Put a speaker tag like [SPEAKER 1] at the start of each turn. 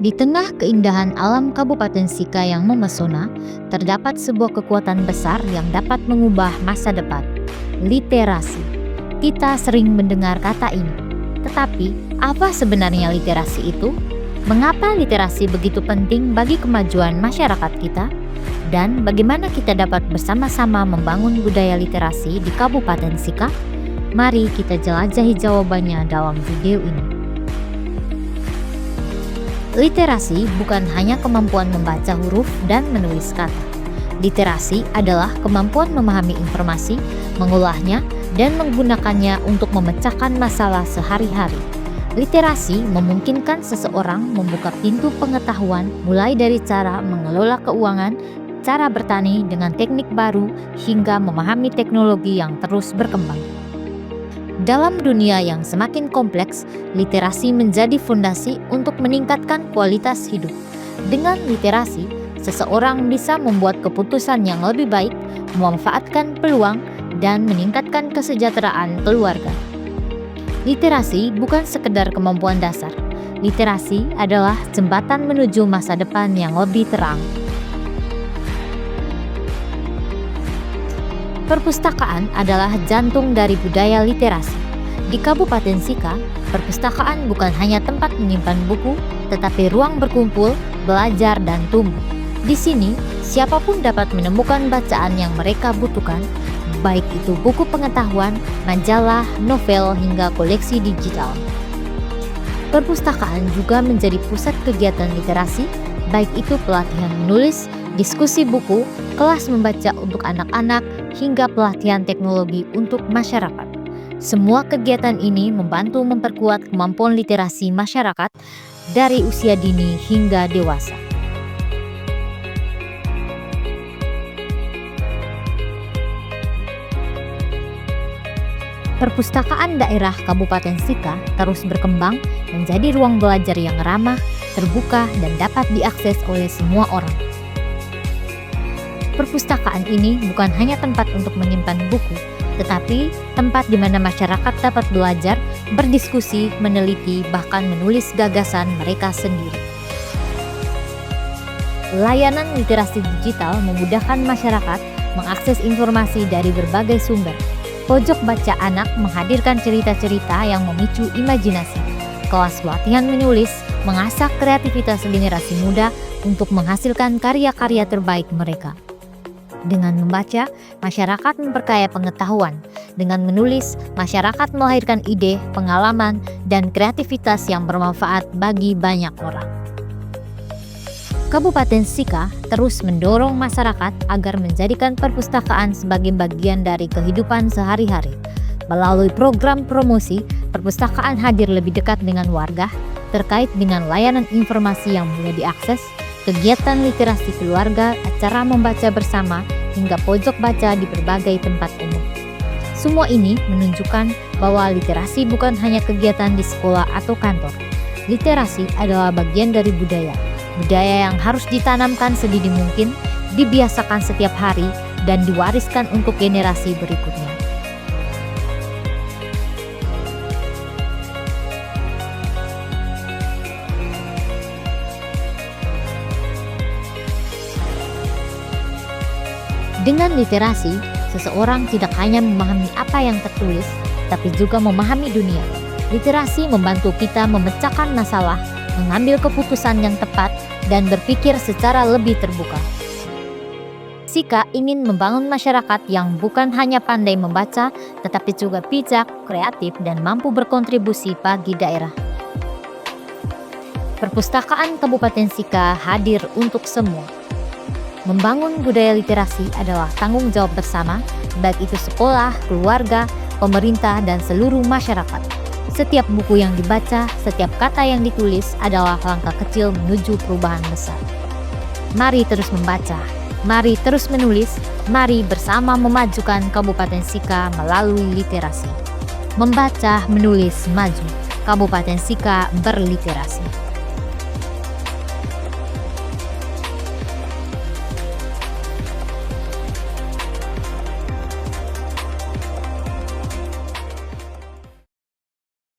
[SPEAKER 1] Di tengah keindahan alam Kabupaten Sika yang memesona, terdapat sebuah kekuatan besar yang dapat mengubah masa depan. Literasi. Kita sering mendengar kata ini. Tetapi, apa sebenarnya literasi itu? Mengapa literasi begitu penting bagi kemajuan masyarakat kita? Dan bagaimana kita dapat bersama-sama membangun budaya literasi di Kabupaten Sika? Mari kita jelajahi jawabannya dalam video ini. Literasi bukan hanya kemampuan membaca huruf dan menulis kata. Literasi adalah kemampuan memahami informasi, mengolahnya, dan menggunakannya untuk memecahkan masalah sehari-hari. Literasi memungkinkan seseorang membuka pintu pengetahuan mulai dari cara mengelola keuangan, cara bertani dengan teknik baru, hingga memahami teknologi yang terus berkembang. Dalam dunia yang semakin kompleks, literasi menjadi fondasi untuk meningkatkan kualitas hidup. Dengan literasi, seseorang bisa membuat keputusan yang lebih baik, memanfaatkan peluang, dan meningkatkan kesejahteraan keluarga. Literasi bukan sekedar kemampuan dasar. Literasi adalah jembatan menuju masa depan yang lebih terang. Perpustakaan adalah jantung dari budaya literasi. Di Kabupaten Sika, perpustakaan bukan hanya tempat menyimpan buku, tetapi ruang berkumpul, belajar, dan tumbuh. Di sini, siapapun dapat menemukan bacaan yang mereka butuhkan, baik itu buku pengetahuan, majalah, novel, hingga koleksi digital. Perpustakaan juga menjadi pusat kegiatan literasi, baik itu pelatihan menulis, diskusi buku, kelas membaca untuk anak-anak, hingga pelatihan teknologi untuk masyarakat. Semua kegiatan ini membantu memperkuat kemampuan literasi masyarakat dari usia dini hingga dewasa. Perpustakaan daerah Kabupaten Sika terus berkembang menjadi ruang belajar yang ramah, terbuka, dan dapat diakses oleh semua orang. Perpustakaan ini bukan hanya tempat untuk menyimpan buku, tetapi tempat di mana masyarakat dapat belajar, berdiskusi, meneliti, bahkan menulis gagasan mereka sendiri. Layanan literasi digital memudahkan masyarakat mengakses informasi dari berbagai sumber. Pojok baca anak menghadirkan cerita-cerita yang memicu imajinasi. Kelas pelatihan menulis mengasah kreativitas generasi muda untuk menghasilkan karya-karya terbaik mereka. Dengan membaca, masyarakat memperkaya pengetahuan. Dengan menulis, masyarakat melahirkan ide, pengalaman, dan kreativitas yang bermanfaat bagi banyak orang. Kabupaten Sika terus mendorong masyarakat agar menjadikan perpustakaan sebagai bagian dari kehidupan sehari-hari. Melalui program promosi, perpustakaan hadir lebih dekat dengan warga terkait dengan layanan informasi yang mudah diakses, kegiatan literasi keluarga, acara membaca bersama, hingga pojok baca di berbagai tempat umum. Semua ini menunjukkan bahwa literasi bukan hanya kegiatan di sekolah atau kantor. Literasi adalah bagian dari budaya yang harus ditanamkan sedini mungkin, dibiasakan setiap hari, dan diwariskan untuk generasi berikutnya. Dengan literasi, seseorang tidak hanya memahami apa yang tertulis, tapi juga memahami dunia. Literasi membantu kita memecahkan masalah, mengambil keputusan yang tepat, dan berpikir secara lebih terbuka. Sika ingin membangun masyarakat yang bukan hanya pandai membaca, tetapi juga bijak, kreatif, dan mampu berkontribusi bagi daerah. Perpustakaan Kabupaten Sika hadir untuk semua. Membangun budaya literasi adalah tanggung jawab bersama, baik itu sekolah, keluarga, pemerintah, dan seluruh masyarakat. Setiap buku yang dibaca, setiap kata yang ditulis adalah langkah kecil menuju perubahan besar. Mari terus membaca, mari terus menulis, mari bersama memajukan Kabupaten Sika melalui literasi. Membaca, menulis, maju. Kabupaten Sika berliterasi.